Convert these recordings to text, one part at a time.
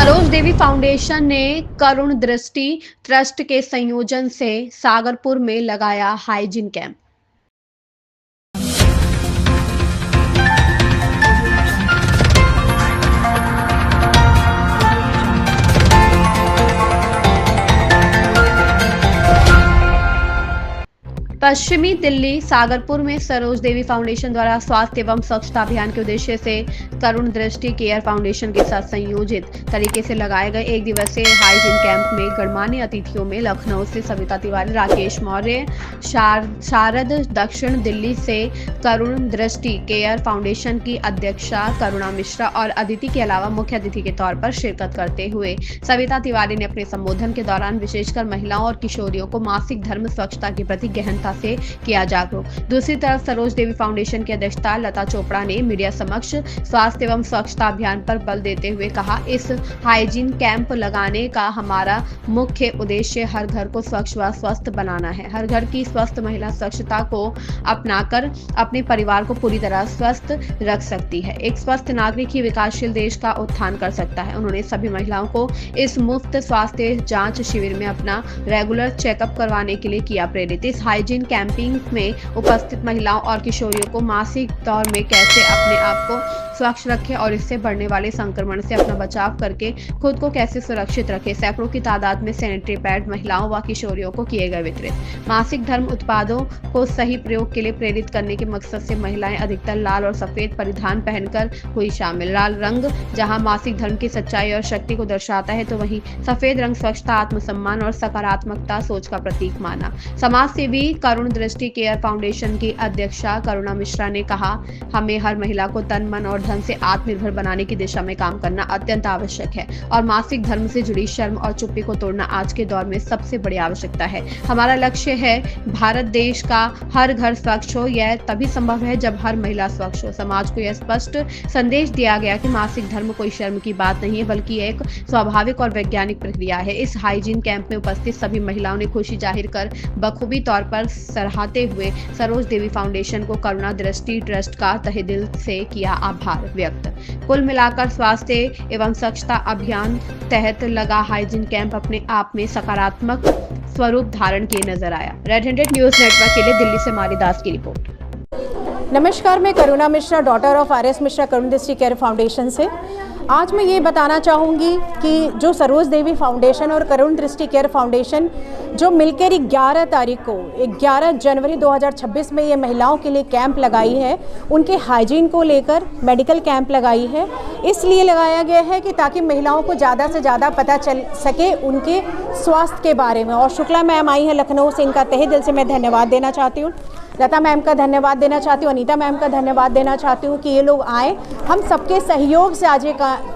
सरोज देवी foundation ने करुण दृष्टि trust के संयोजन से सागरपुर में लगाया हाइजीन कैंप। पश्चिमी दिल्ली सागरपुर में सरोज देवी फाउंडेशन द्वारा स्वास्थ्य एवं स्वच्छता अभियान के उद्देश्य से करुण दृष्टि केयर फाउंडेशन के साथ संयोजित तरीके से लगाए गए एक दिवसीय हाइजीन कैंप में गणमान्य अतिथियों में लखनऊ से सविता तिवारी, राकेश मौर्य, शारद, दक्षिण दिल्ली से करुण दृष्टि केयर फाउंडेशन की अध्यक्षा करुणा मिश्रा और अदिति के अलावा मुख्य अतिथि के तौर पर शिरकत करते हुए सविता तिवारी ने अपने संबोधन के दौरान विशेषकर महिलाओं और किशोरियों को मासिक धर्म स्वच्छता के प्रति गहनता से किया जागरूक। दूसरी तरफ सरोज देवी फाउंडेशन की अध्यक्षता लता चोपड़ा ने मीडिया समक्ष स्वास्थ्य एवं स्वच्छता अभियान पर बल देते हुए कहा, इस हाइजीन कैंप लगाने का हमारा मुख्य उद्देश्य हर घर को स्वच्छ व स्वस्थ बनाना है। हर घर की स्वस्थ महिला स्वच्छता को अपनाकर अपने परिवार को पूरी तरह स्वस्थ रख सकती है। एक स्वस्थ नागरिक ही विकासशील देश का उत्थान कर सकता है। उन्होंने सभी महिलाओं को इस मुफ्त स्वास्थ्य जांच शिविर में अपना रेगुलर चेकअप करवाने के लिए किया प्रेरित। इस हाइजीन कैंपिंग में उपस्थित महिलाओं और किशोरियों को मासिक दौर में कैसे अपने आप को स्वच्छ रखें और इससे बढ़ने वाले संक्रमण से अपना बचाव करके खुद को कैसे सुरक्षित रखें। सैकड़ों की तादाद में सैनिटरी पैड महिलाओं व किशोरियों को किए गए वितरित। मासिक धर्म उत्पादों को सही प्रयोग के लिए प्रेरित करने के मकसद से महिलाएं अधिकतर लाल और सफेद परिधान पहनकर हुई शामिल। लाल रंग जहां मासिक धर्म की सच्चाई और शक्ति को दर्शाता है, तो वहीं सफेद रंग स्वच्छता, आत्मसम्मान और सकारात्मकता सोच का प्रतीक माना। समाज सेवी करुण दृष्टि केयर फाउंडेशन की अध्यक्षा करुणा मिश्रा ने कहा, हमें हर महिला को तन, मन और धन से आत्मनिर्भर बनाने की दिशा में काम करना अत्यंत आवश्यक है और मासिक धर्म से जुड़ी शर्म और चुप्पी को तोड़ना आज के दौर में सबसे बड़ी आवश्यकता है। हमारा लक्ष्य है भारत देश का हर घर स्वच्छ हो। यह तभी संभव है जब हर महिला स्वच्छ हो। समाज को यह स्पष्ट संदेश दिया गया कि मासिक धर्म कोई शर्म की बात नहीं है, बल्कि एक स्वाभाविक और वैज्ञानिक प्रक्रिया है। इस हाइजीन कैंप में उपस्थित सभी महिलाओं ने खुशी जाहिर कर बखूबी तौर पर सराहते हुए सरोज देवी फाउंडेशन को करुणा दृष्टि ट्रस्ट का तहे दिल से किया आभार व्यक्त। कुल मिलाकर स्वास्थ्य एवं स्वच्छता अभियान तहत लगा हाइजीन कैंप अपने आप में सकारात्मक स्वरूप धारण किए नजर आया। रेड हैंडेड न्यूज नेटवर्क के लिए दिल्ली से मारी दास की रिपोर्ट। नमस्कार, मैं Karuna Mishra, daughter of R S. Mishra Karun Drishti care foundation से। आज मैं ये बताना चाहूँगी कि जो सरोज देवी फाउंडेशन और करुण दृष्टि केयर फाउंडेशन जो मिलकर 11 तारीख को 11 जनवरी 2026 में ये महिलाओं के लिए कैंप लगाई है, उनके हाइजीन को लेकर मेडिकल कैंप लगाई है। इसलिए लगाया गया है कि ताकि महिलाओं को ज़्यादा से ज़्यादा पता चल सके उनके स्वास्थ्य के बारे में। और शुक्ला मैम आई हैं लखनऊ से, इनका तहे दिल से मैं धन्यवाद देना चाहती हूँ। लता मैम का धन्यवाद देना चाहती हूँ, अनीता मैम का धन्यवाद देना चाहती हूँ कि ये लोग आए। हम सबके सहयोग से आज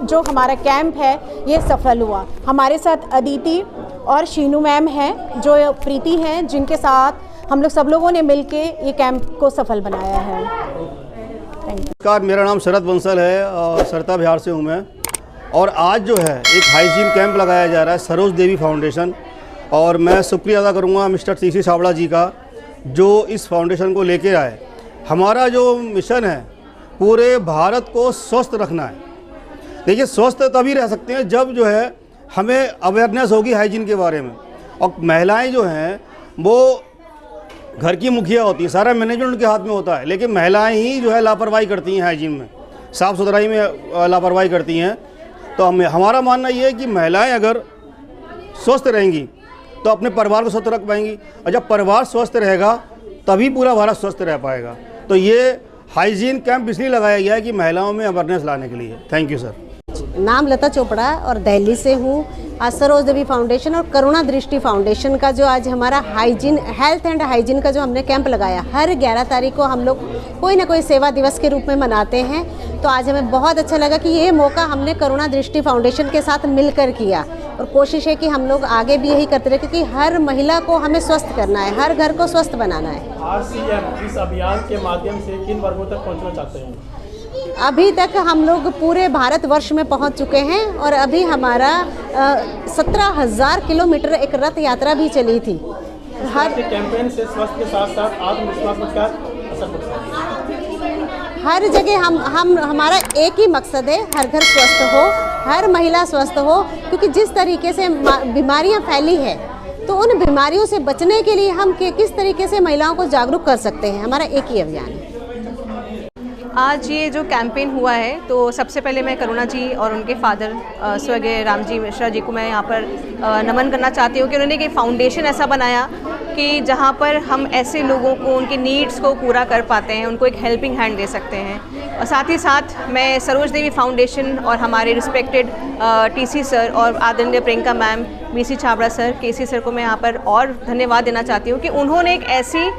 जो हमारा कैंप है ये सफल हुआ। हमारे साथ अदिति और शीनू मैम हैं, जो प्रीति हैं, जिनके साथ हम लोग सब लोगों ने मिलके ये कैंप को सफल बनाया है। Thank you. नमस्कार, मेरा नाम शरद बंसल है और सरता बिहार से हूँ मैं। और आज जो है एक हाइजीन कैंप लगाया जा रहा है सरोज देवी फाउंडेशन, और मैं शुक्रिया अदा करूँगा मिस्टर सी सावड़ा जी का, जो इस फाउंडेशन को लेके आए। हमारा जो मिशन है पूरे भारत को स्वस्थ रखना है। देखिए, स्वस्थ तभी रह सकते हैं जब जो है हमें अवेयरनेस होगी हाइजीन के बारे में। और महिलाएं जो हैं वो घर की मुखिया होती हैं, सारा मैनेजमेंट उनके हाथ में होता है, लेकिन महिलाएं ही जो है लापरवाही करती हैं हाइजीन में, साफ़ सुथराई में लापरवाही करती हैं। तो हमारा मानना ये है कि महिलाएं अगर स्वस्थ रहेंगी तो अपने परिवार को स्वस्थ रख पाएंगी, और जब परिवार स्वस्थ रहेगा तभी पूरा भारत स्वस्थ रह पाएगा। तो ये हाइजीन कैंप इसलिए लगाया गया है कि महिलाओं में अवेयरनेस लाने के लिए। Thank you sir. नाम लता चोपड़ा और दिल्ली से हूँ। आज सरोज देवी फाउंडेशन और करुणा दृष्टि फाउंडेशन का जो आज हमारा हाइजीन, हेल्थ एंड हाइजीन का जो हमने कैंप लगाया, हर 11 तारीख को हम लोग कोई ना कोई सेवा दिवस के रूप में मनाते हैं। तो आज हमें बहुत अच्छा लगा कि ये मौका हमने करुणा दृष्टि फाउंडेशन के साथ मिलकर किया, और कोशिश है कि हम लोग आगे भी यही करते रहे, क्योंकि हर महिला को हमें स्वस्थ करना है, हर घर को स्वस्थ बनाना है। RCM इस अभियान के माध्यम से किन वर्गों तक पहुँचना चाहते हैं? अभी तक हम लोग पूरे भारतवर्ष में पहुंच चुके हैं, और अभी हमारा 17,000 किलोमीटर एक रथ यात्रा भी चली थी। हर कैंपेन से स्वास्थ्य के साथ साथ आत्मविश्वास पर क्या असर पड़ता है? हर जगह हम हमारा एक ही मकसद है, हर घर स्वस्थ हो। हर महिला स्वस्थ हो, क्योंकि जिस तरीके से बीमारियां फैली है तो उन बीमारियों से बचने के लिए हम किस तरीके से महिलाओं को जागरूक कर सकते हैं, हमारा एक ही अभियान है। आज ये जो कैंपेन हुआ है तो सबसे पहले मैं करुणा जी और उनके फादर स्वर्गीय रामजी मिश्रा जी को मैं यहाँ पर नमन करना चाहती हूँ कि उन्होंने एक फाउंडेशन ऐसा बनाया कि जहाँ पर हम ऐसे लोगों को उनके नीड्स को पूरा कर पाते हैं, उनको एक हेल्पिंग हैंड दे सकते हैं। और साथ ही साथ मैं सरोज देवी फाउंडेशन और हमारे रिस्पेक्टेड टीसी सर और आदरणीय Priyanka ma'am, BC Chhabra sir, KC sir को मैं यहाँ पर और धन्यवाद देना चाहती हूँ कि उन्होंने एक ऐसी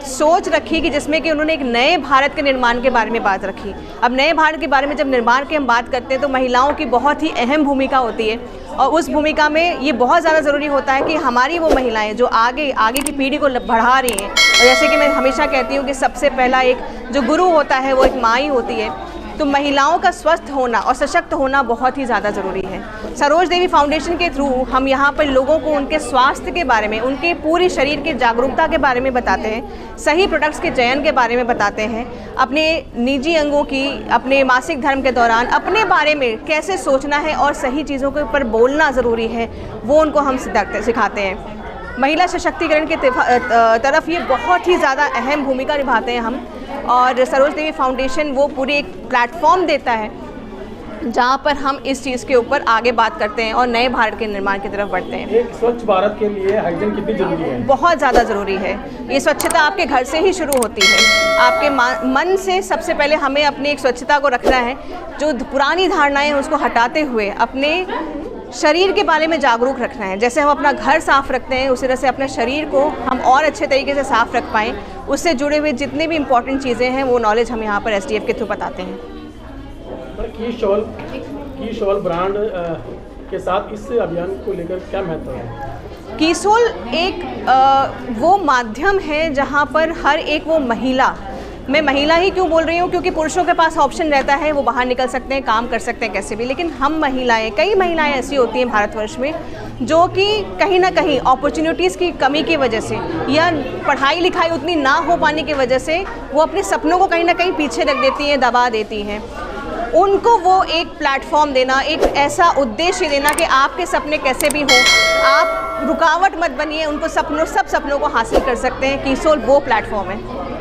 सोच रखी कि जिसमें कि उन्होंने एक नए भारत के निर्माण के बारे में बात रखी। अब नए भारत के बारे में जब निर्माण की हम बात करते हैं तो महिलाओं की बहुत ही अहम भूमिका होती है और उस भूमिका में ये बहुत ज़्यादा ज़रूरी होता है कि हमारी वो महिलाएं जो आगे की पीढ़ी को बढ़ा रही हैं। और जैसे कि मैं हमेशा कहती हूँ कि सबसे पहला एक जो गुरु होता है वो एक माँ ही होती है, तो महिलाओं का स्वस्थ होना और सशक्त होना बहुत ही ज़्यादा ज़रूरी है। सरोज देवी फाउंडेशन के थ्रू हम यहाँ पर लोगों को उनके स्वास्थ्य के बारे में, उनके पूरे शरीर के जागरूकता के बारे में बताते हैं, सही प्रोडक्ट्स के चयन के बारे में बताते हैं, अपने निजी अंगों की, अपने मासिक धर्म के दौरान अपने बारे में कैसे सोचना है और सही चीज़ों के ऊपर बोलना ज़रूरी है, वो उनको हम सिखाते हैं। महिला सशक्तिकरण के तरफ ये बहुत ही ज़्यादा अहम भूमिका निभाते हैं हम, और सरोज देवी फाउंडेशन वो पूरी एक प्लेटफॉर्म देता है जहाँ पर हम इस चीज़ के ऊपर आगे बात करते हैं और नए भारत के निर्माण की तरफ बढ़ते हैं। एक स्वच्छ भारत के लिए हाइजीन कितनी जरूरी है? बहुत ज़्यादा ज़रूरी है। ये स्वच्छता आपके घर से ही शुरू होती है, आपके मन से सबसे पहले हमें अपनी एक स्वच्छता को रखना है, जो पुरानी धारणाएं हैं उसको हटाते हुए अपने शरीर के बारे में जागरूक रखना है। जैसे हम अपना घर साफ़ रखते हैं उसी तरह से अपने शरीर को हम और अच्छे तरीके से साफ़ रख पाएँ, उससे जुड़े हुए जितने भी इम्पॉर्टेंट चीज़ें हैं वो नॉलेज हम यहाँ पर एसडीएफ के थ्रू बताते हैं। की शॉल ब्रांड के साथ इस अभियान को लेकर क्या महत्व है? कीसोल एक वो माध्यम है जहाँ पर हर एक वो महिला, मैं महिला ही क्यों बोल रही हूँ क्योंकि पुरुषों के पास ऑप्शन रहता है, वो बाहर निकल सकते हैं, काम कर सकते हैं कैसे भी, लेकिन हम महिलाएं, कई महिलाएं ऐसी होती हैं भारतवर्ष में जो कि कहीं ना कहीं अपॉर्चुनिटीज़ की कमी की वजह से या पढ़ाई लिखाई उतनी ना हो पाने की वजह से वो अपने सपनों को कहीं ना कहीं पीछे रख देती हैं, दबा देती हैं। उनको वो एक प्लेटफॉर्म देना, एक ऐसा उद्देश्य देना कि आपके सपने कैसे भी हों, आप रुकावट मत बनिए, उनको सब सपनों को हासिल कर सकते हैं। कीसोल वो प्लेटफॉर्म है।